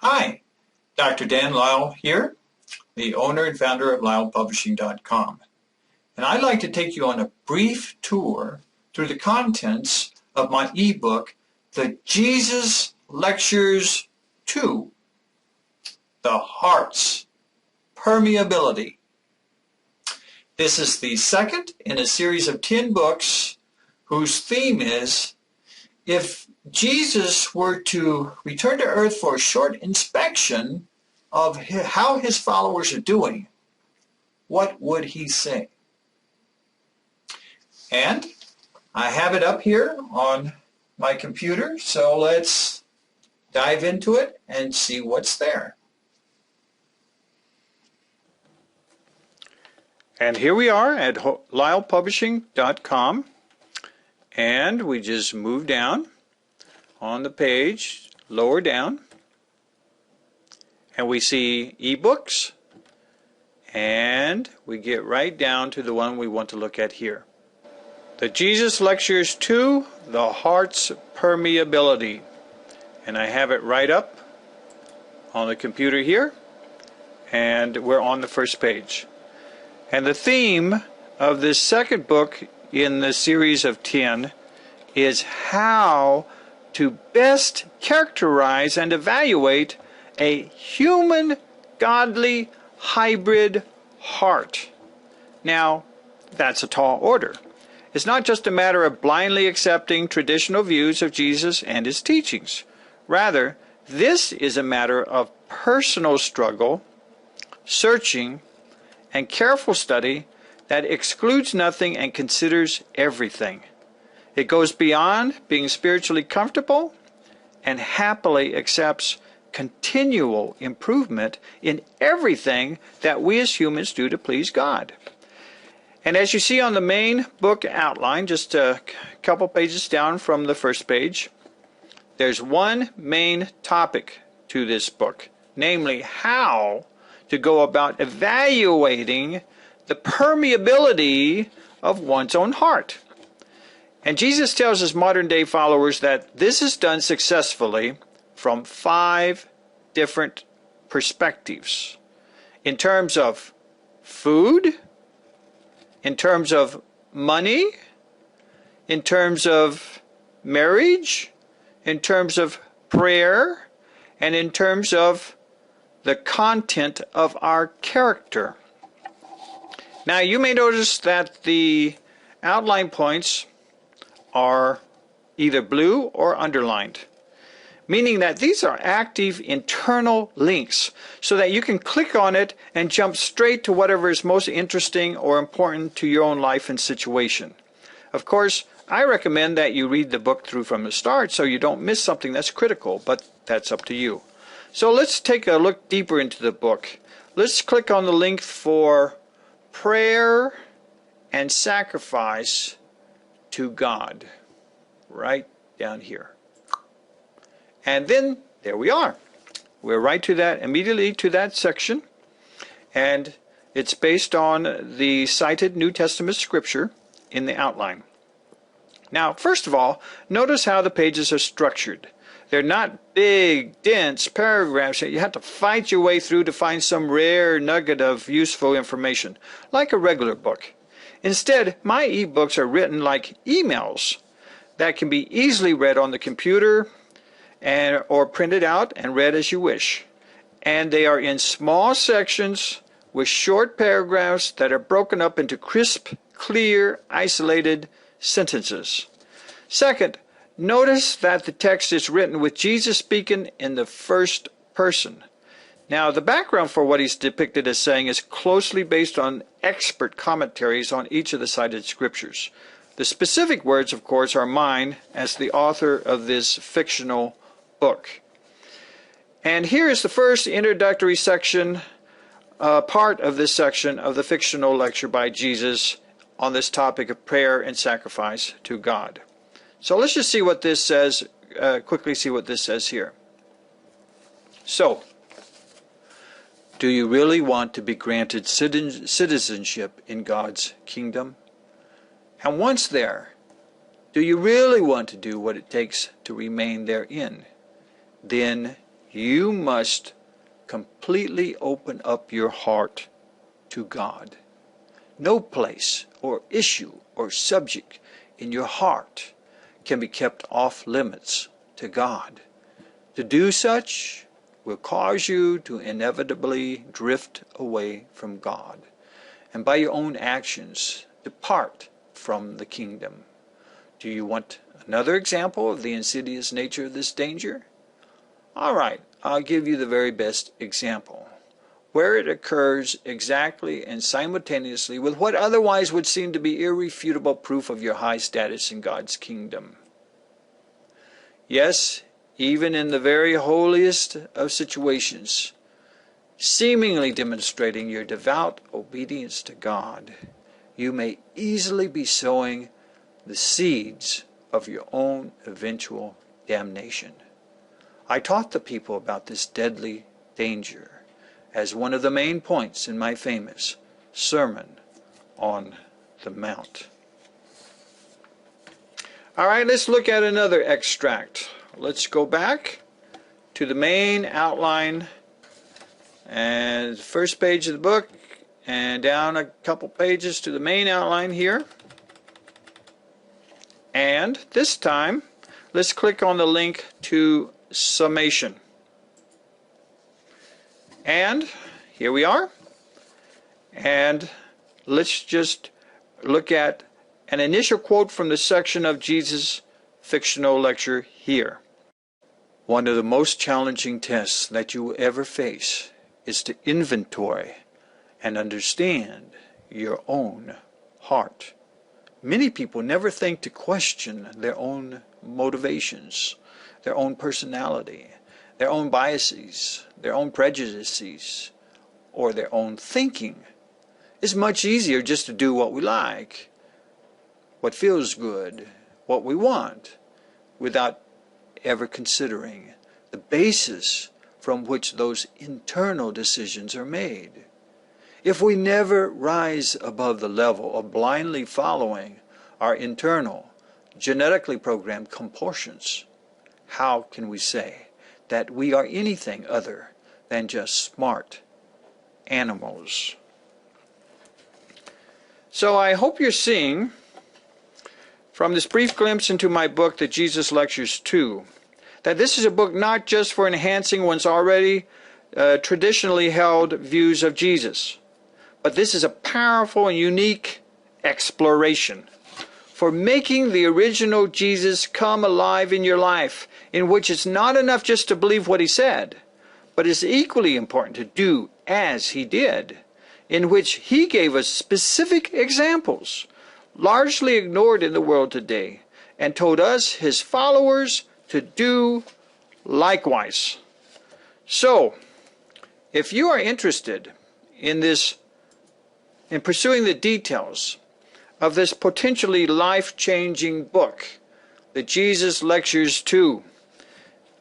Hi, Dr. Dan Lyle here, the owner and founder of LylePublishing.com. And I'd like to take you on a brief tour through the contents of my ebook, The Jesus Lectures 2, The Heart's Permeability. This is the second in a series of 10 books whose theme is, if Jesus were to return to earth for a short inspection of how his followers are doing, what would he say? And I have it up here on my computer, so let's dive into it and see what's there. And here we are at LylePublishing.com, and we just move down on the page, lower down, and we see ebooks, and we get right down to the one we want to look at here. The Jesus Lectures 2, The Heart's Permeability. And I have it right up on the computer here, and we're on the first page. And the theme of this second book in the series of 10 is how to best characterize and evaluate a human godly hybrid heart. Now, that's a tall order. It's not just a matter of blindly accepting traditional views of Jesus and his teachings. Rather, this is a matter of personal struggle, searching, and careful study that excludes nothing and considers everything. It goes beyond being spiritually comfortable and happily accepts continual improvement in everything that we as humans do to please God. And as you see on the main book outline, just a couple pages down from the first page, there's one main topic to this book, namely how to go about evaluating the permeability of one's own heart. And Jesus tells his modern-day followers that this is done successfully from 5 different perspectives. In terms of food, in terms of money, in terms of marriage, in terms of prayer, and in terms of the content of our character. Now, you may notice that the outline points are either blue or underlined, meaning that these are active internal links so that you can click on it and jump straight to whatever is most interesting or important to your own life and situation. Of course, I recommend that you read the book through from the start so you don't miss something that's critical, but that's up to you. So let's take a look deeper into the book. Let's click on the link for prayer and sacrifice to God, right down here. And then there we are. We're right to that, immediately to that section, and it's based on the cited New Testament scripture in the outline. Now, first of all, notice how the pages are structured. They're not big, dense paragraphs that you have to fight your way through to find some rare nugget of useful information, like a regular book. Instead, my ebooks are written like emails that can be easily read on the computer or printed out and read as you wish. And they are in small sections with short paragraphs that are broken up into crisp, clear, isolated sentences. Second, notice that the text is written with Jesus speaking in the first person. Now, the background for what he's depicted as saying is closely based on expert commentaries on each of the cited scriptures. The specific words, of course, are mine as the author of this fictional book. And here is the first introductory section, part of this section of the fictional lecture by Jesus on this topic of prayer and sacrifice to God. So let's just see what this says, quickly see what this says here. So, do you really want to be granted citizenship in God's kingdom? And once there, do you really want to do what it takes to remain therein? Then You must completely open up your heart to God. No place or issue or subject in your heart can be kept off limits to God. To do such will cause you to inevitably drift away from God, and by your own actions depart from the kingdom. Do you want another example of the insidious nature of this danger? All right, I'll give you the very best example, where it occurs exactly and simultaneously with what otherwise would seem to be irrefutable proof of your high status in God's kingdom. Yes, even in the very holiest of situations, seemingly demonstrating your devout obedience to God, you may easily be sowing the seeds of your own eventual damnation. I taught the people about this deadly danger as one of the main points in my famous Sermon on the Mount. All right, let's look at another extract. Let's go back to the main outline and the first page of the book and down a couple pages to the main outline here. And this time, let's click on the link to summation. And here we are. And let's just look at an initial quote from the section of Jesus' fictional lecture here. One of the most challenging tests that you will ever face is to inventory and understand your own heart. Many people never think to question their own motivations, their own personality, their own biases, their own prejudices, or their own thinking. It's much easier just to do what we like, what feels good, what we want, without ever considering the basis from which those internal decisions are made. If we never rise above the level of blindly following our internal, genetically programmed compulsions, how can we say that we are anything other than just smart animals? So I hope you're seeing from this brief glimpse into my book, The Jesus Lectures 2, that this is a book not just for enhancing one's already traditionally held views of Jesus, but this is a powerful and unique exploration for making the original Jesus come alive in your life, in which it's not enough just to believe what he said, but it's equally important to do as he did, in which he gave us specific examples, largely ignored in the world today, and told us, his followers, to do likewise. So, if you are interested in pursuing the details of this potentially life-changing book, the Jesus Lectures 2,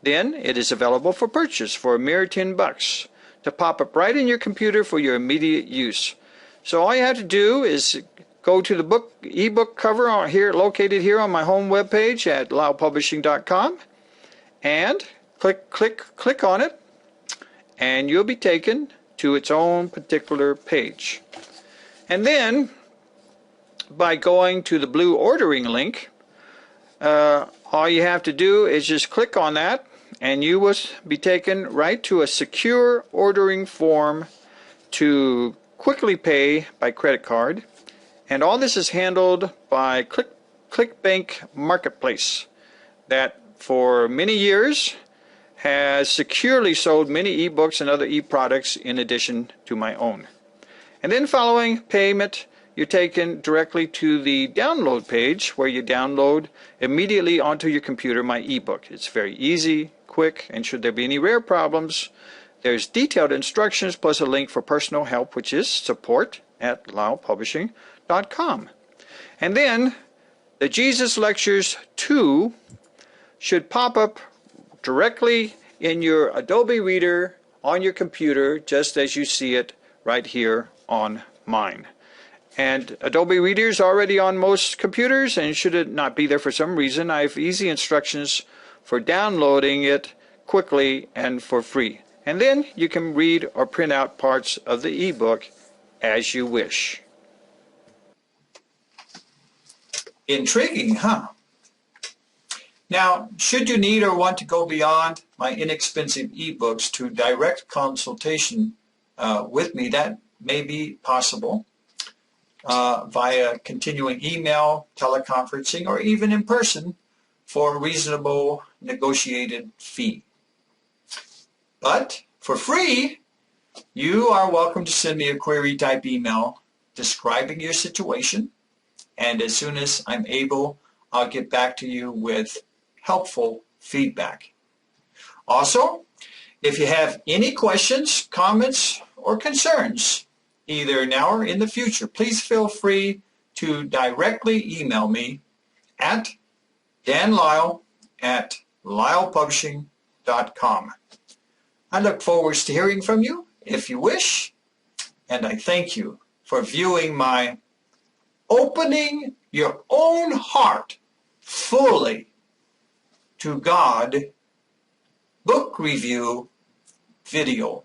then it is available for purchase for a mere $10 to pop up right in your computer for your immediate use. So all you have to do is go to the ebook cover here, located here on my home webpage at lylepublishing.com, and click on it, and you'll be taken to its own particular page. And then, by going to the blue ordering link, all you have to do is just click on that, and you will be taken right to a secure ordering form to quickly pay by credit card. And all this is handled by ClickBank Marketplace, that for many years has securely sold many ebooks and other e-products in addition to my own. And then following payment, you're taken directly to the download page, where you download immediately onto your computer my ebook. It's very easy, quick, and should there be any rare problems, there's detailed instructions plus a link for personal help, which is support@lylepublishing.com. And then the Jesus Lectures 2 should pop up directly in your Adobe Reader on your computer, just as you see it right here on mine. And Adobe Reader is already on most computers, and should it not be there for some reason, I have easy instructions for downloading it quickly and for free. And then you can read or print out parts of the ebook as you wish. Intriguing, huh? Now, should you need or want to go beyond my inexpensive ebooks to direct consultation with me, that may be possible via continuing email, teleconferencing, or even in person for a reasonable negotiated fee. But for free, you are welcome to send me a query type email describing your situation, and as soon as I'm able, I'll get back to you with helpful feedback. Also, if you have any questions, comments, or concerns, either now or in the future, please feel free to directly email me at danlyle@lylepublishing.com. I look forward to hearing from you if you wish, and I thank you for viewing my Opening Your Own Heart Fully to God book review video.